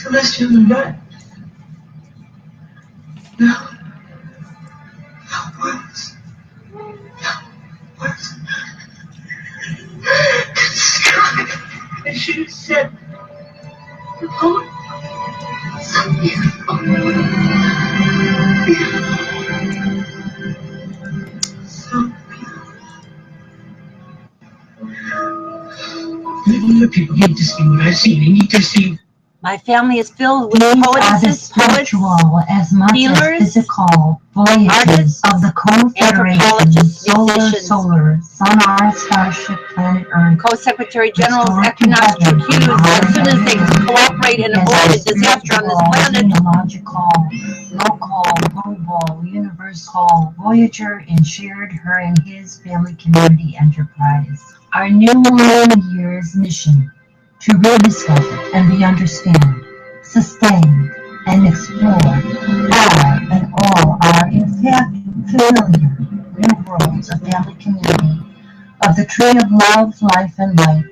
celestial environment. No. No words. No words. Describe, as you said, the poem. So beautiful. So beautiful. Other people need to see what I've seen. They need to see. My family is filled with These are the poetesses, poets, spiritual as much healers, as physical voyages of the Confederation anthropologists, Solar, musicians, Sun, Starship, Planet Earth. Co-Secretary Generals, economics accused as soon as they cooperate and avoid a disaster on this planet. Genealogical, local, global, universal, Voyager, and shared her and his family community enterprise. Our new millennium year's mission to rediscover and re-understand, sustain, and explore our and all are in fact familiar new worlds of family community, of the tree of love, life, and light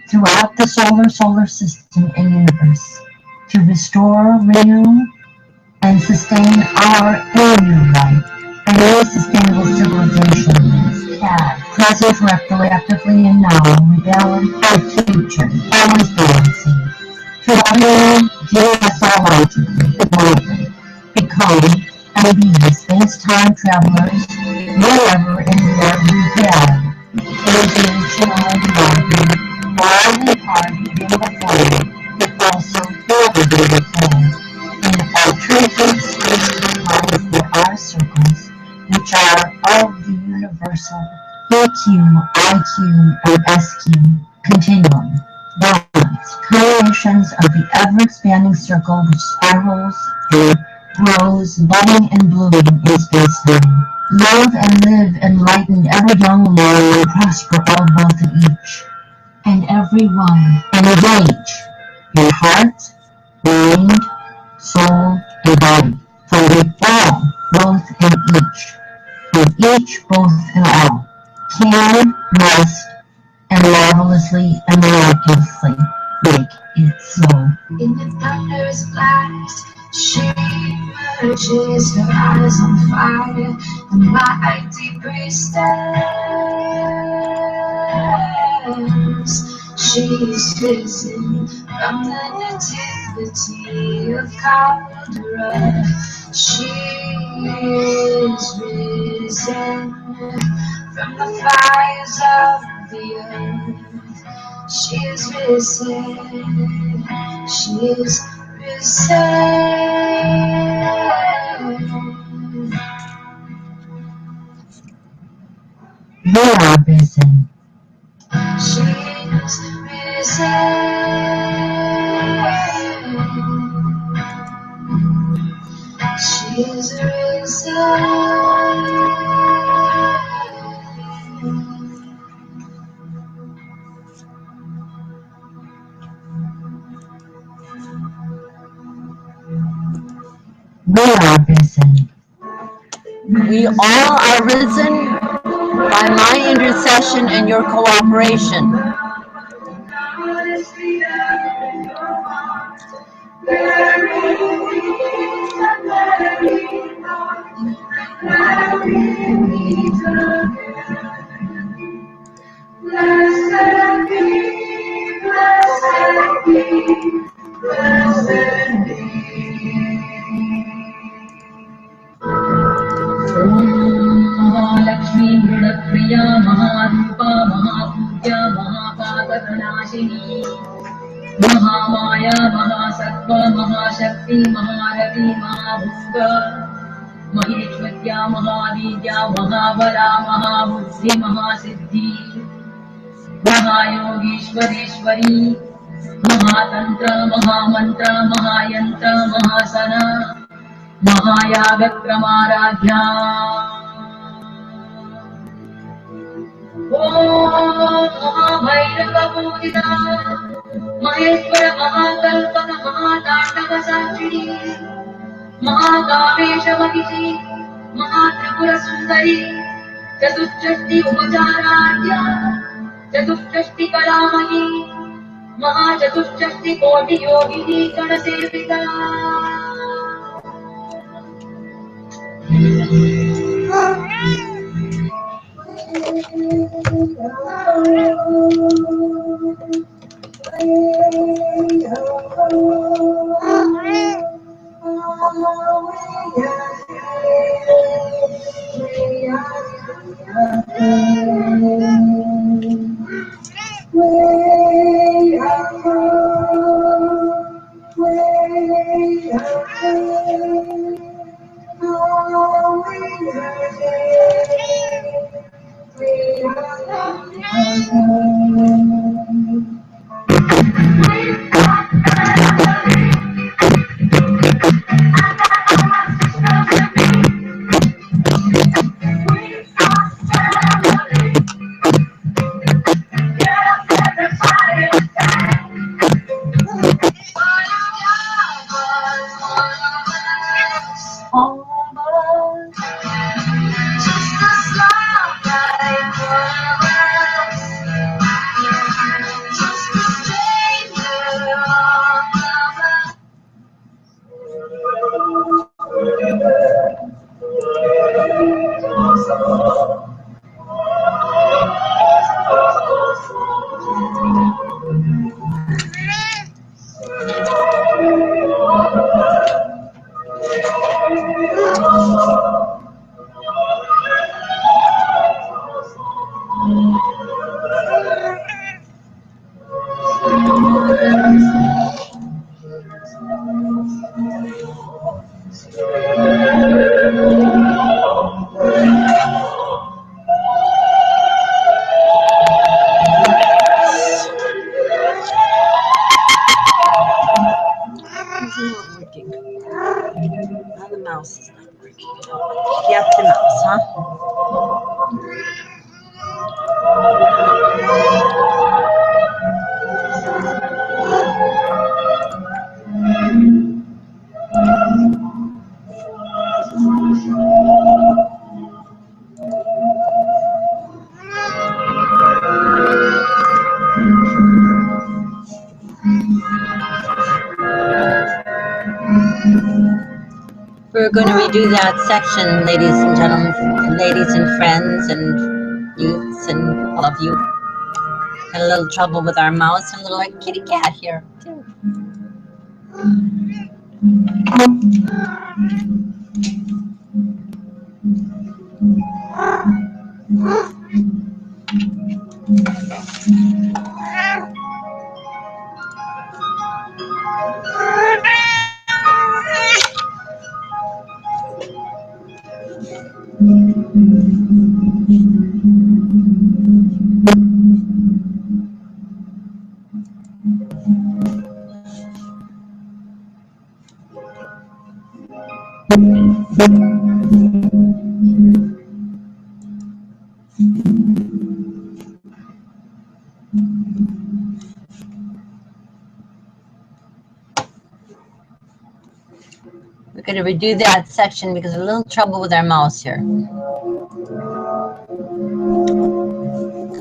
throughout the solar system and universe, to restore, renew, and sustain our alien life and new sustainable civilizations, present, retroactively, and now, rebelling, and future, always balancing, to honor, geologically, evolving, become, and be space-time travelers, wherever and wherever we wildly hard in the form, but also forwarded form. In alternative space-times there are circles, which are of the universal EQ, IQ, and SQ continuum, balance, combinations of the ever-expanding circle which spirals and grows, budding and blooming in space-time. Love and live enlightened every young man and prosper all both of each, and every one, and engage in heart, mind, soul, and body, for we all, both and each, both and all, can, must, and marvelously and miraculously make it so. In the thunderous blast, she emerges, her eyes on fire, the mighty priestess. She's risen from the nativity of Caldera. She is risen from the fires of the earth. She is risen. She is risen. You are risen. She is risen. She is risen. We are risen. We all are risen by my intercession and your cooperation. Mahalakshmi मृडप्रिया महारूपा महापूज्या महापातकनाशिनी Mahamaya महासत्त्व महाशक्ति महारथी महाभूत महेश्वर्या महावीर्या महाबला महाबुद्धि महासिद्धि महायोगीश्वरेश्वरी महातंत्र महामंत्र महायंत्र महासना महायागक्रमाराध्या महाभैरवपूजिता Maheshwar महाकल्पक महातांडव साक्षिणी महाकामेशमहिषी Mahatripurasundari चतुष्षष्टि उपचाराढ्या चतुष्षष्टि कलामयी महाचतुष्षष्टिकोटियोगिनी गणसेविता Now the mouse is not working. Yep, the mouse, huh? We're going to redo that section, ladies and gentlemen, ladies and friends and youths and all of you. Had a little trouble with our mouse, a little like kitty cat here, too. We're going to redo that section because of a little trouble with our mouse here. Going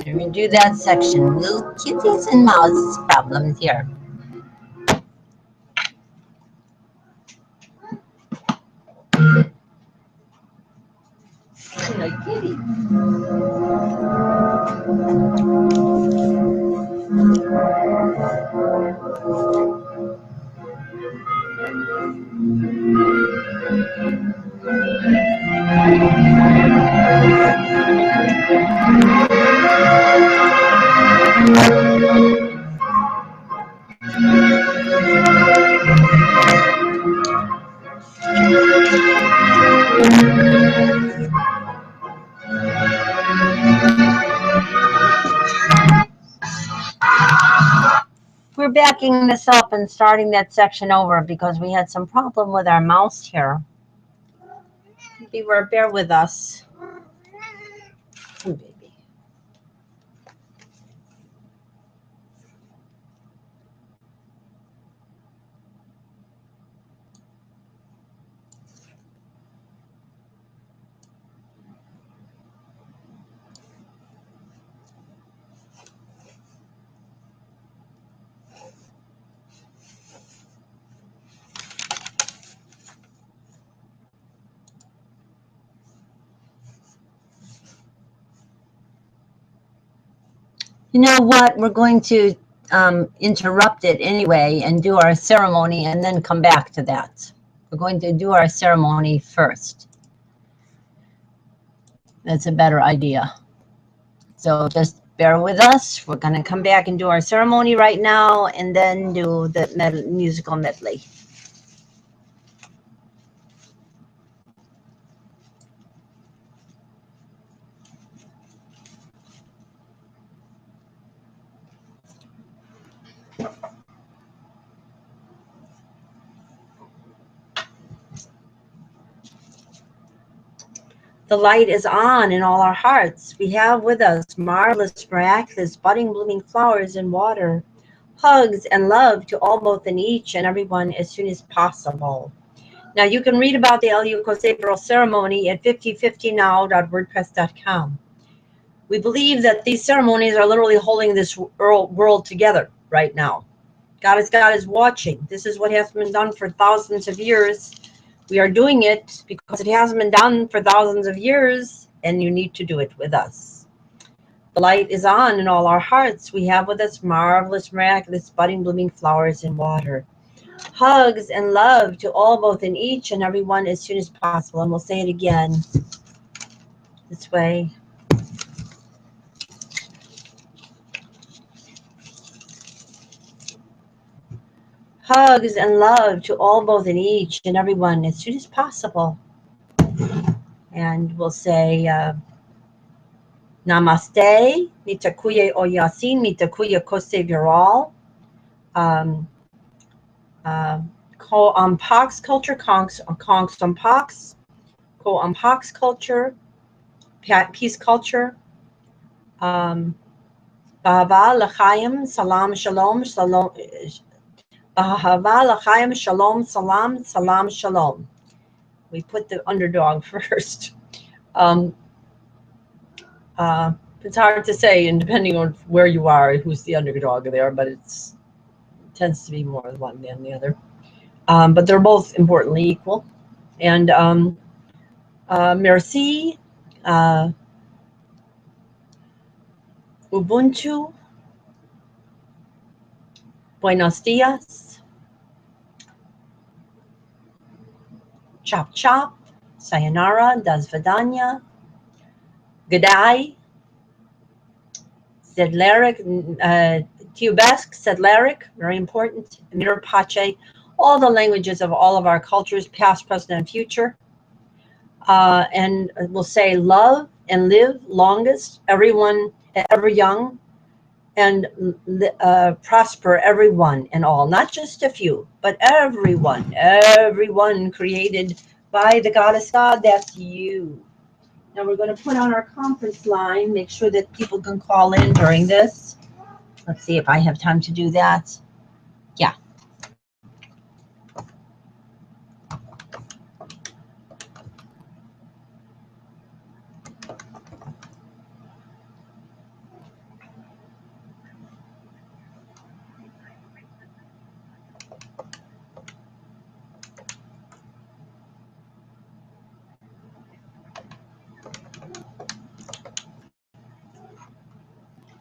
to redo that section. Little kitties and mouse problems here. Like kitty. We're backing this up and starting that section over because we had some problem with our mouse here. Bear with us. Oh, baby. You know what? We're going to interrupt it anyway and do our ceremony and then come back to that. We're going to do our ceremony first. That's a better idea. So just bear with us. We're going to come back and do our ceremony right now and then do the musical medley. The light is on in all our hearts. We have with us marvelous, miraculous, budding, blooming flowers and water. Hugs and love to all, both and each and everyone as soon as possible. Now you can read about the Couszmi ceremony at 5050now.wordpress.com. We believe that these ceremonies are literally holding this world together right now. God is watching. This is what has been done for thousands of years. We are doing it because it hasn't been done for thousands of years, and you need to do it with us. The light is on in all our hearts. We have with us marvelous, miraculous, budding, blooming flowers and water. Hugs and love to all, both and each and everyone as soon as possible. And we'll say it again this way. Hugs and love to all, both and each and everyone as soon as possible. And we'll say Namaste, Mitakuye Oyasin, Mitakuye Kose Reall. Ko-Ampox culture, Kongs-Ampox, Ko-Ampox culture, peace culture. Bahava l'chaim, salam, shalom, shalom. Bahava l'chaim, shalom, salam, salam, shalom. We put the underdog first. It's hard to say, and depending on where you are, who's the underdog there, but it tends to be more one than the other. But they're both importantly equal. And merci, Ubuntu, buenos dias, chop chop, sayonara, das vidanya, G'day, Sedleric, Tiubesk, Sedleric, very important, Mirapache, all the languages of all of our cultures, past, present, and future. And we'll say love and live longest, everyone, ever young, and prosper everyone and all, not just a few, but everyone created by the goddess God, that's you. Now we're going to put on our conference line, make sure that people can call in during this. Let's see if I have time to do that. Yeah.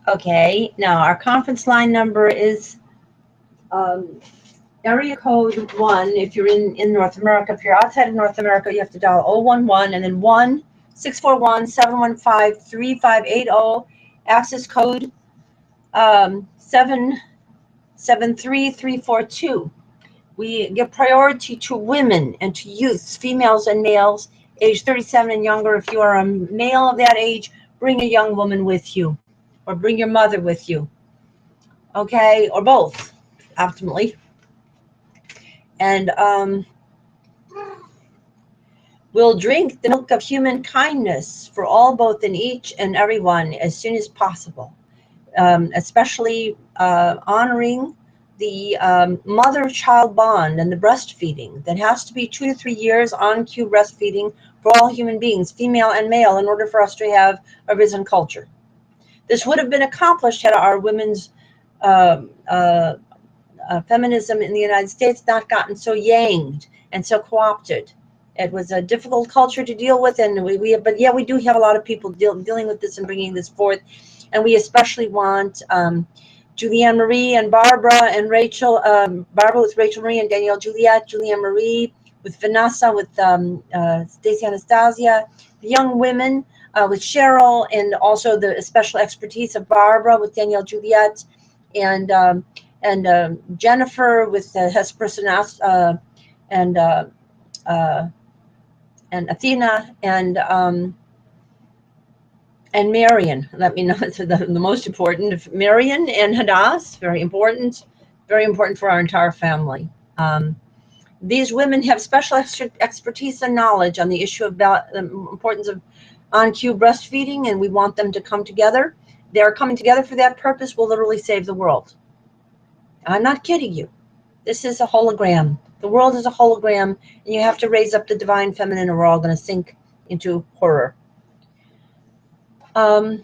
Okay, now our conference line number is area code 1 if you're in North America. If you're outside of North America, you have to dial 011 and then 1-641-715-3580. Access code 773342. We give priority to women and to youths, females and males, age 37 and younger. If you are a male of that age, bring a young woman with you. Or bring your mother with you, okay, or both, optimally. And we'll drink the milk of human kindness for all, both and each and everyone as soon as possible, especially honoring the mother-child bond and the breastfeeding. That has to be 2 to 3 years on cue breastfeeding for all human beings, female and male, in order for us to have a risen culture. This would have been accomplished had our women's feminism in the United States not gotten so yanged and so co-opted. It was a difficult culture to deal with, and but yeah, we do have a lot of people dealing with this and bringing this forth. And we especially want Julianne Marie and Barbara and Rachel, Barbara with Rachel Marie and Danielle Juliette, Julianne Marie with Vanessa, with Stacey Anastasia, the young women with Cheryl, and also the special expertise of Barbara with Danielle Juliette, and Jennifer with Hesperus and Athena, and Marion. Let me know the most important. Marion and Hadass, very important for our entire family. These women have special expertise and knowledge on the issue of the importance of on-cue breastfeeding, and we want them to come together. They are coming together for that purpose. Will literally save the world. I'm not kidding you. This is a hologram. The world is a hologram, and you have to raise up the divine feminine, or we're all going to sink into horror. And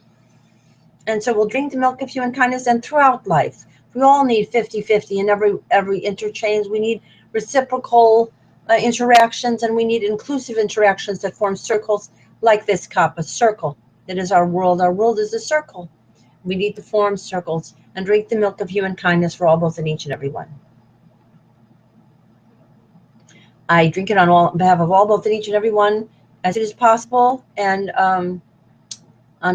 so we'll drink the milk of human kindness, and throughout life, we all need 50-50 in every interchange. We need reciprocal interactions, and we need inclusive interactions that form circles like this cup, a circle. It is our world. Our world is a circle. We need to form circles and drink the milk of human kindness for all, both, and each and every one. I drink it on behalf of all, both, and each and every one as it is possible, and on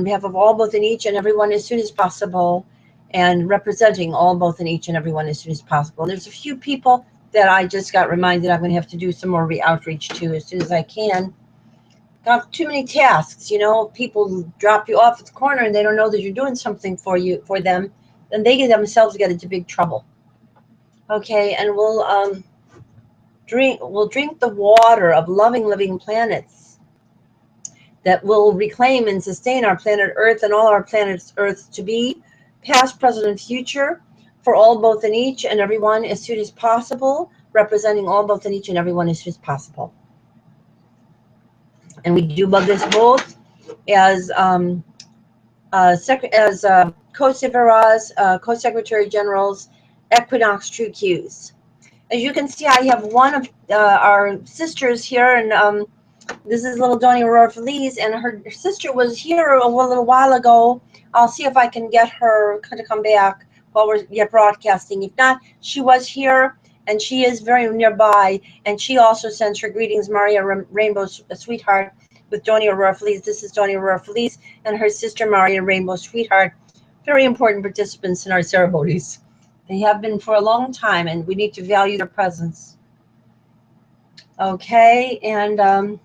behalf of all, both, and each and every one as soon as possible, and representing all, both, and each and every one as soon as possible. And there's a few people that I just got reminded I'm going to have to do some more outreach to as soon as I can. Got too many tasks, you know. People drop you off at the corner and they don't know that you're doing something for them, then they themselves get into big trouble. Okay, and we'll drink the water of loving, living planets that will reclaim and sustain our planet Earth and all our planets Earth to be past, present, and future for all, both, and each and every one as soon as possible, representing all, both, and each and every one as soon as possible. And we do bug this both as co-severas, co-secretary generals, Equinox True Qs. As you can see, I have one of our sisters here, and this is little Donnie Aurora Feliz, and her sister was here a little while ago. I'll see if I can get her to come back while we're broadcasting. If not, she was here, and she is very nearby, and she also sends her greetings, Maria Rainbow Sweetheart, with Donnie Aurora Feliz. This is Donnie Aurora Feliz and her sister Maria Rainbow Sweetheart, very important participants in our ceremonies. They have been for a long time, and we need to value their presence. Okay, and I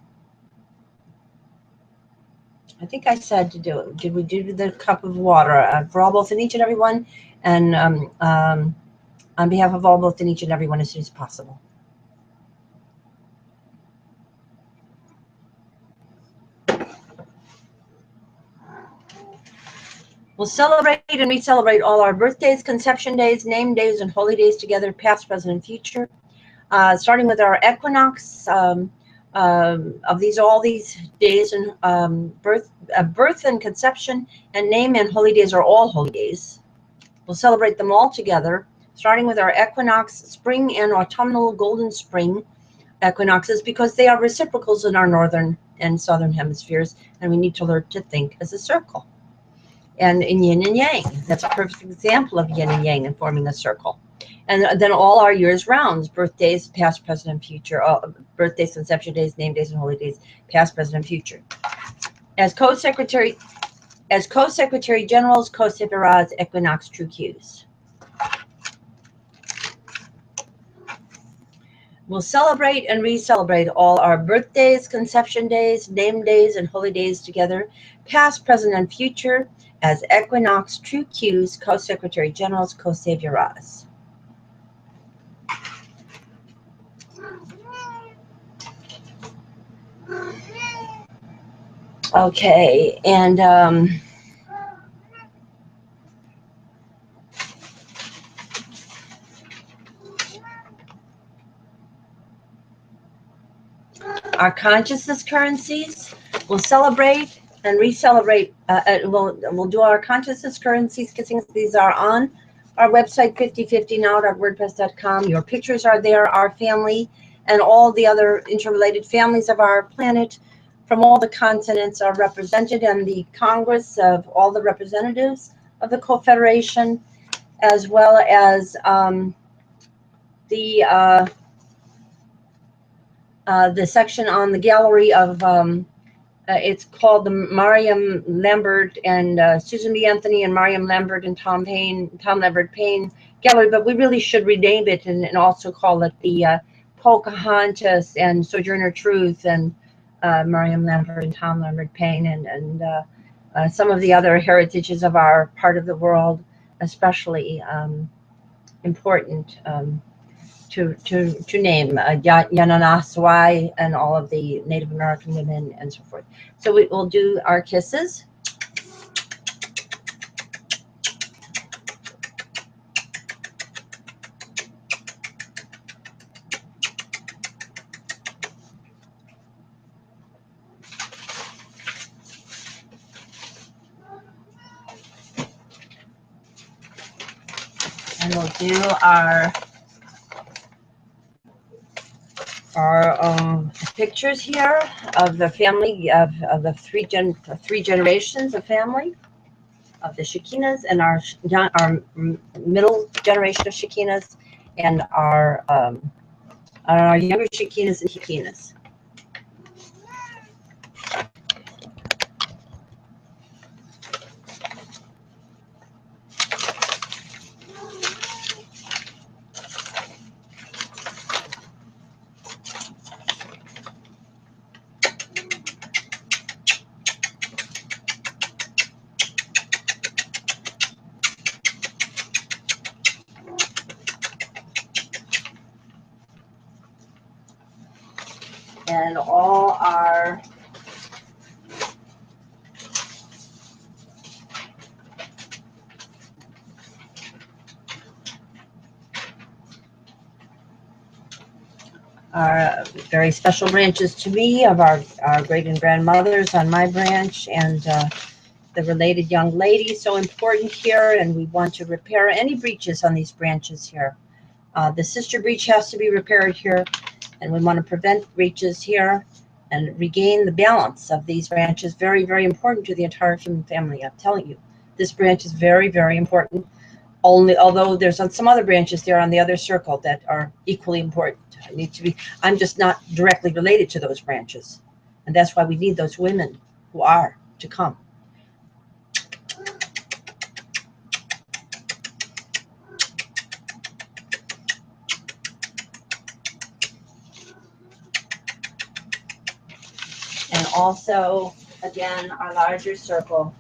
think I said to do it. Did we do the cup of water for all, both, and each and every one, and on behalf of all, both, and each and every one as soon as possible. We'll celebrate and re-celebrate all our birthdays, conception days, name days, and holy days together, past, present, and future. Starting with our equinox of all these days, and birth and conception and name and holy days are all holy days. We'll celebrate them all together, starting with our equinox, spring and autumnal golden spring equinoxes, because they are reciprocals in our northern and southern hemispheres, and we need to learn to think as a circle. And in yin and yang, that's a perfect example of yin and yang and forming a circle. And then all our years rounds, birthdays, past, present, and future, birthdays, conception days, name days, and holy days, past, present, and future. As co-secretary generals, co-severas, equinox true Qs. We'll celebrate and re-celebrate all our birthdays, conception days, name days, and holy days together, past, present, and future, as Equinox True Qs, Co-Secretary Generals, Co-Saviouras. Okay, and our consciousness currencies will celebrate and re-celebrate. We'll do our consciousness currencies. These are on our website, 5050now.wordpress.com. Your pictures are there, our family, and all the other interrelated families of our planet from all the continents are represented in the Congress of all the representatives of the Confederation, as well as the section on the gallery of it's called the Mariam Lambert and Susan B. Anthony and Mariam Lambert and Tom Lambert Payne Gallery, but we really should rename it and also call it the Pocahontas and Sojourner Truth and Mariam Lambert and Tom Lambert Payne and some of the other heritages of our part of the world, especially important to name Yananaswai and all of the Native American women and so forth. So we will do our kisses. And we'll do our pictures here of the family of the three generations of family of the Shekinahs and our middle generation of Shekinahs and our younger Shekinahs and Shekinahs. And all our very special branches to me of our great and grandmothers on my branch and the related young ladies, so important here, and we want to repair any breaches on these branches here. The sister breach has to be repaired here, and we want to prevent breaches here and regain the balance of these branches. Very, very important to the entire human family. I'm telling you, this branch is very, very important. Although there's some other branches there on the other circle that are equally important. I'm just not directly related to those branches, and that's why we need those women who are to come. And also, again, our larger circle.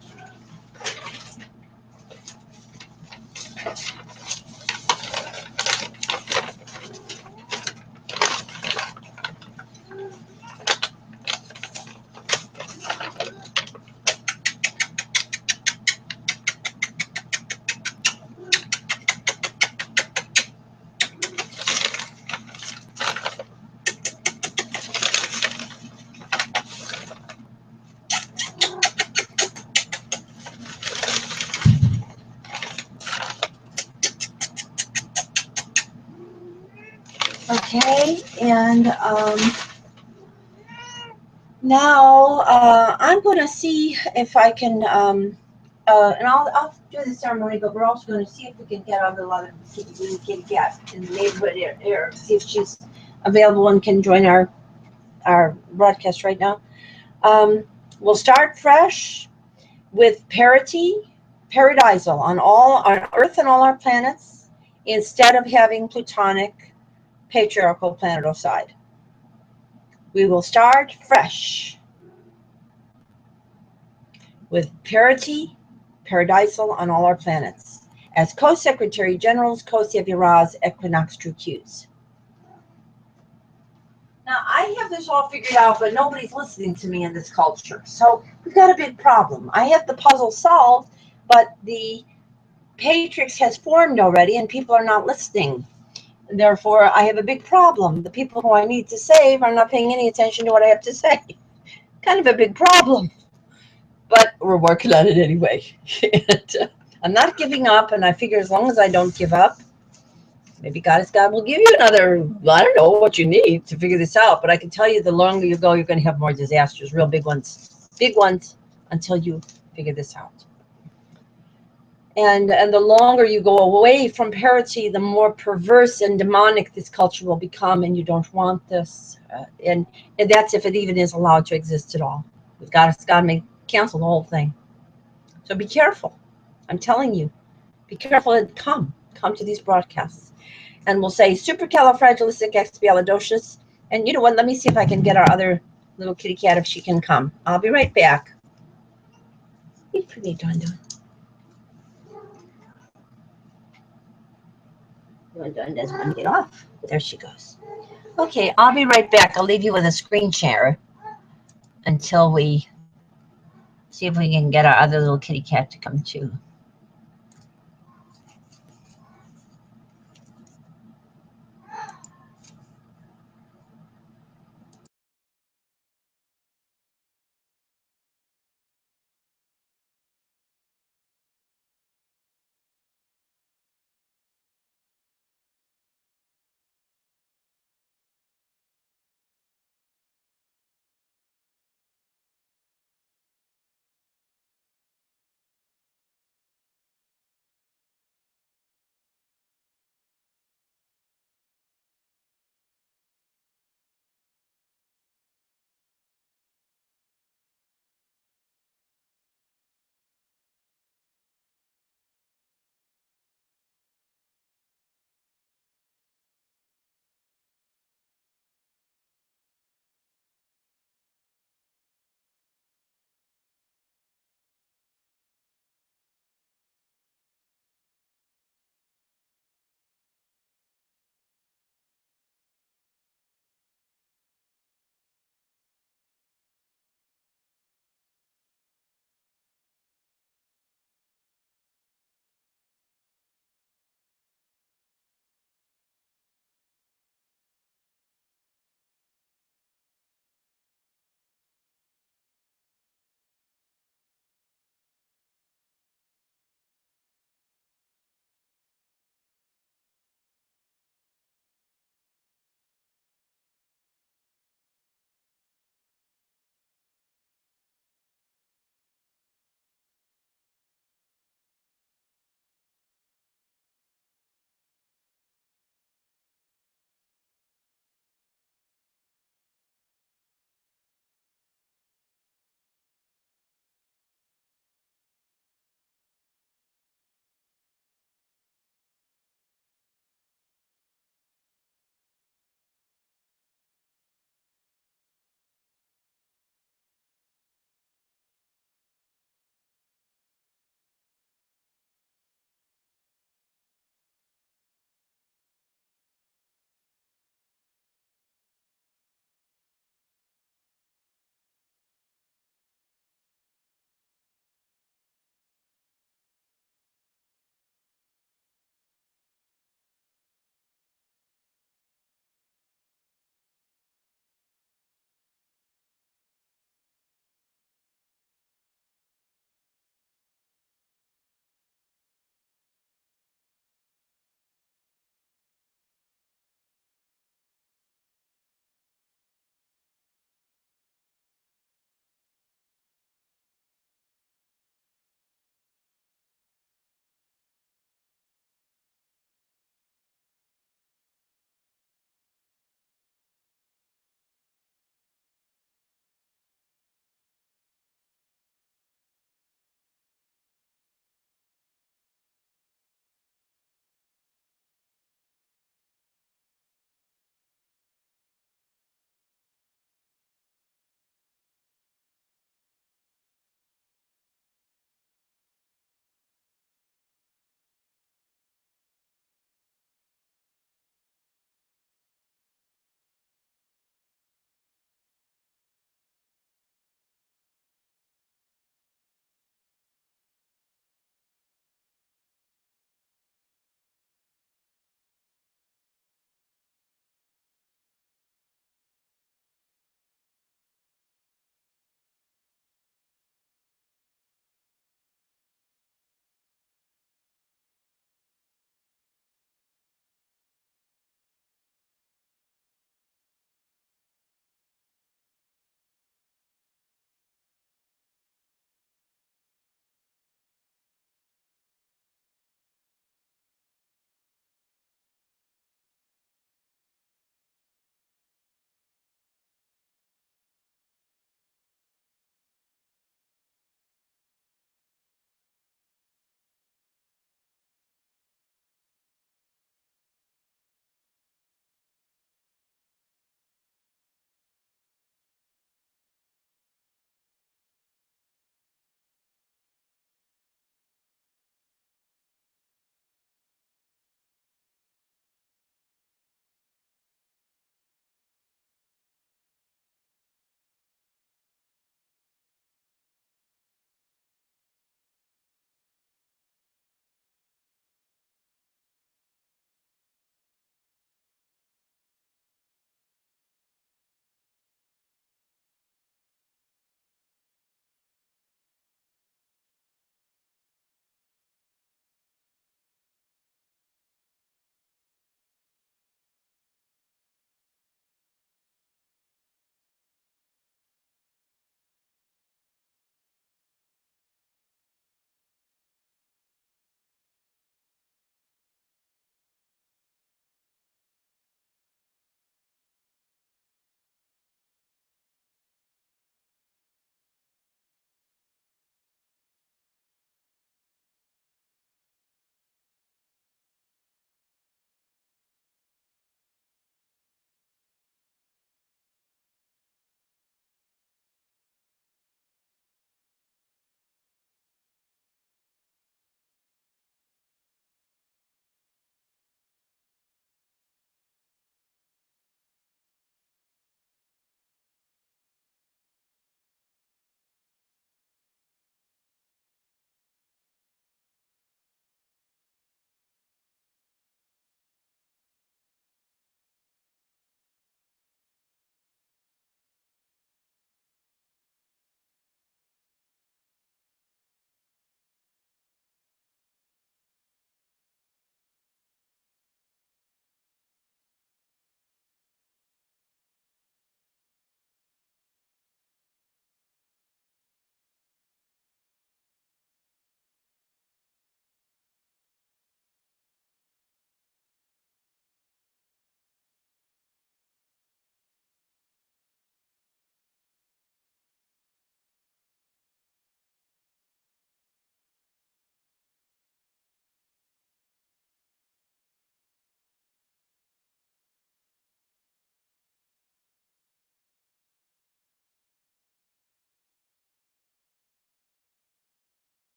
Okay, and now I'm going to see if I can, and I'll do the ceremony, but we're also going to see if we can get on the lot of kitty cat in the neighborhood here, see if she's available and can join our broadcast right now. We'll start fresh with parity, paradisal on Earth and all our planets, instead of having Plutonic patriarchal planetocide. We will start fresh with parity, paradisal on all our planets. As Co-Secretary Generals, Co-Seviraz, Equinox True Qs. Now, I have this all figured out, but nobody's listening to me in this culture. So we've got a big problem. I have the puzzle solved, but the matrix has formed already and people are not listening. Therefore, I have a big problem. The people who I need to save are not paying any attention to what I have to say. Kind of a big problem. But we're working on it anyway. And, I'm not giving up, and I figure as long as I don't give up, Maybe God will give you another, I don't know what you need to figure this out, but I can tell you the longer you go, you're going to have more disasters, real big ones, until you figure this out. And the longer you go away from parity, the more perverse and demonic this culture will become, and you don't want this. And that's if it even is allowed to exist at all. God may cancel the whole thing. So be careful. I'm telling you, be careful and come to these broadcasts. And we'll say supercalifragilisticexpialidocious. And you know what? Let me see if I can get our other little kitty cat if she can come. I'll be right back. You're pretty darn done. Done doesn't want to get off. There she goes. Okay, I'll be right back. I'll leave you with a screen share until we see if we can get our other little kitty cat to come too.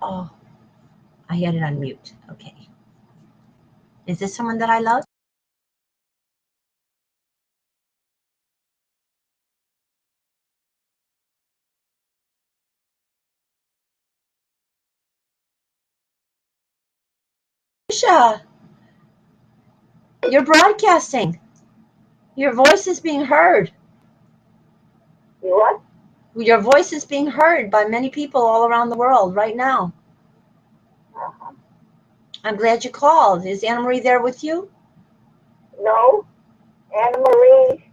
Oh, I had it on mute. Okay. Is this someone that I love? Trisha, you're broadcasting. Your voice is being heard. What? Your voice is being heard by many people all around the world right now. I'm glad you called. Is Anna Marie there with you? No. Anna Marie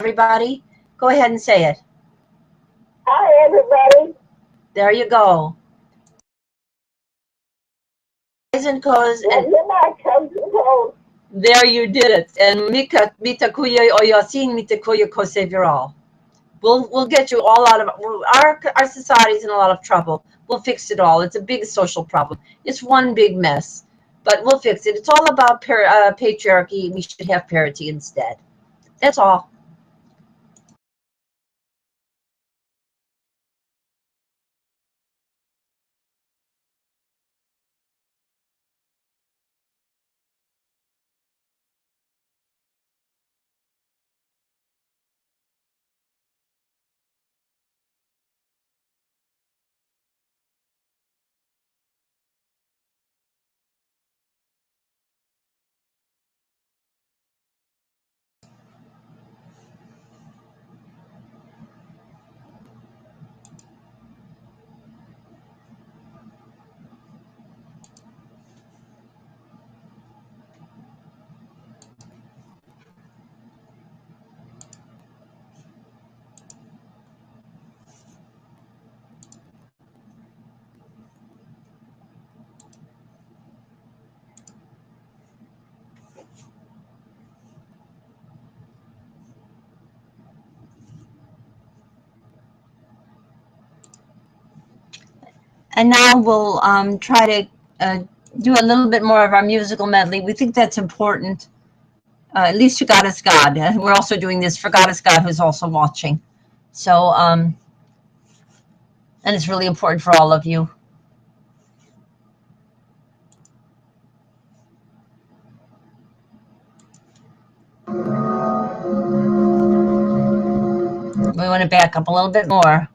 everybody? Go ahead and say it. Hi, everybody. There you go. And there you did it. And Mika mitakuya oyasin mitakuya koseviral. We'll get you all out of our society's in a lot of trouble. We'll fix it all. It's a big social problem. It's one big mess, but we'll fix it. It's all about patriarchy. We should have parity instead. That's all. And now we'll try to do a little bit more of our musical medley. We think that's important, at least to Goddess God. We're also doing this for Goddess God, who's also watching. So, and it's really important for all of you. We want to back up a little bit more.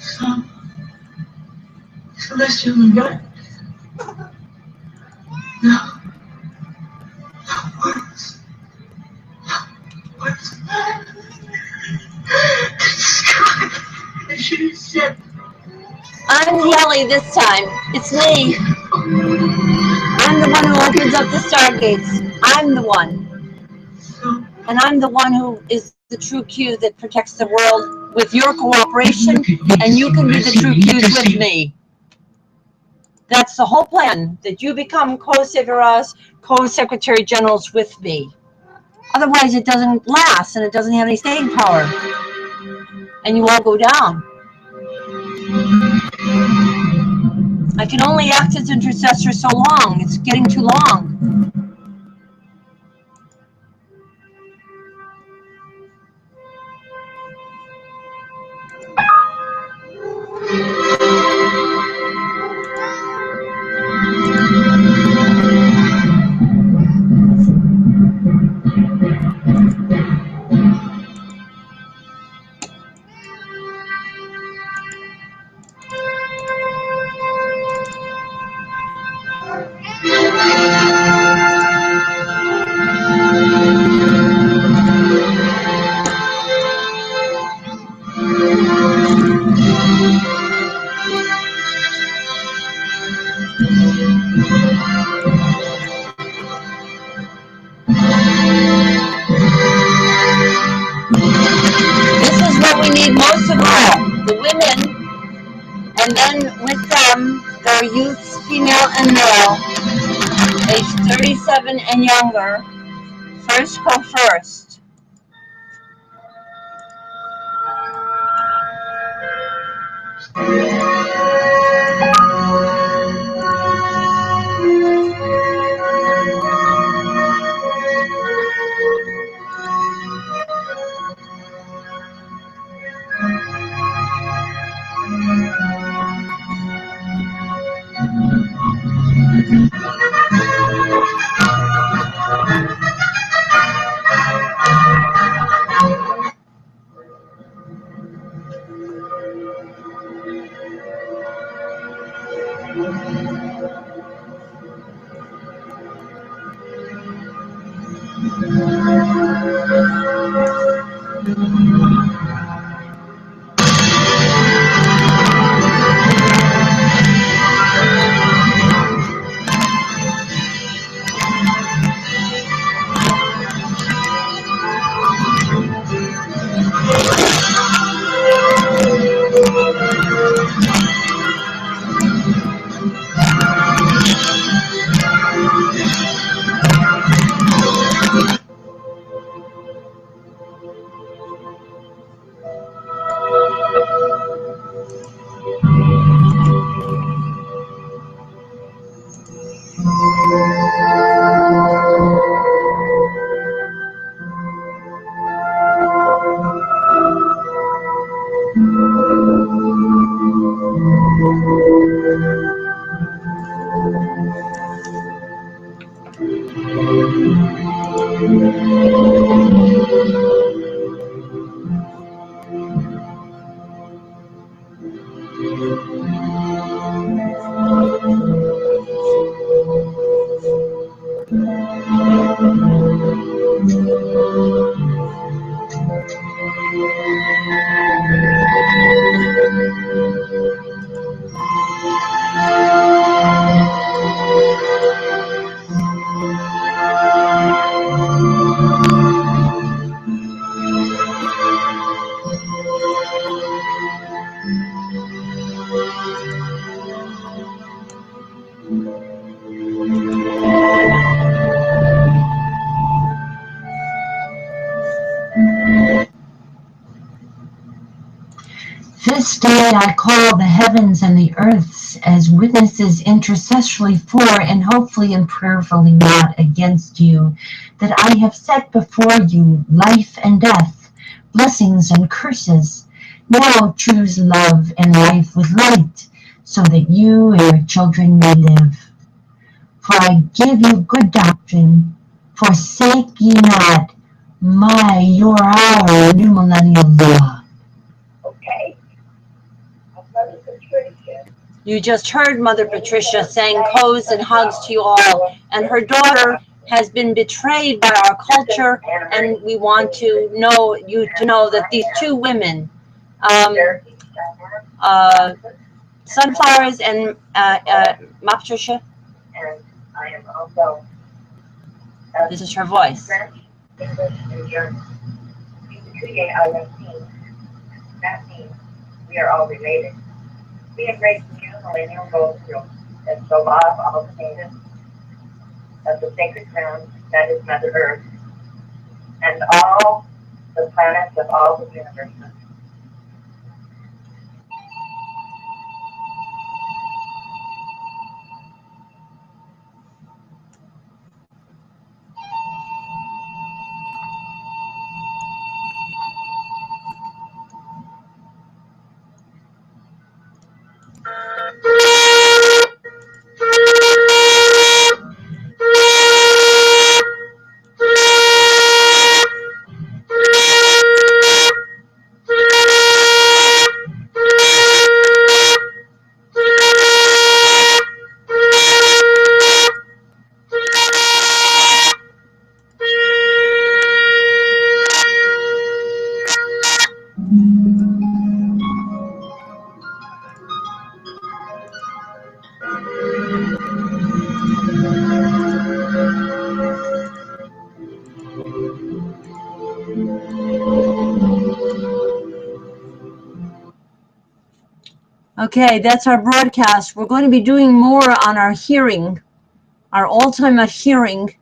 some celestial environment. No. Words. Words. Describe. I should have said. I'm the Ellie this time. It's me. I'm the one who opens up the stargates. I'm the one. And I'm the one who is the true Q that protects the world with your cooperation, and you can be the true Qs with me. That's the whole plan, that you become co-saviors, co-secretary generals with me. Otherwise it doesn't last and it doesn't have any staying power. And you all go down. I can only act as intercessor so long. It's getting too long. Most of all, the women, and then with them, their youths, female and male, age 37 and younger, first come first. This day I call the heavens and the earths as witnesses intercessorily for and hopefully and prayerfully not against you, that I have set before you life and death, blessings and curses. Now choose love and life with light, so that you and your children may live. For I give you good doctrine, forsake ye not your, our new millennial law. Okay. You just heard Mother Patricia saying codes and hugs to you all, and her daughter has been betrayed by our culture, and we want to know you to know that these two women, Sunflowers and Ma Patricia, this is her voice. That means we are all related. We embrace new millennial goals that go off all the nations of the sacred ground that is Mother Earth and all the planets of all the universes. Okay, that's our broadcast. We're going to be doing more on our hearing, our Alltimate hearing,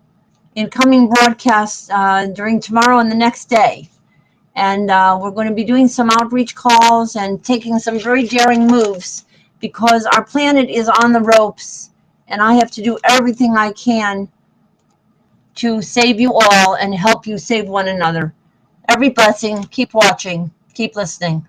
in coming broadcasts during tomorrow and the next day. And we're going to be doing some outreach calls and taking some very daring moves because our planet is on the ropes, and I have to do everything I can to save you all and help you save one another. Every blessing. Keep watching. Keep listening.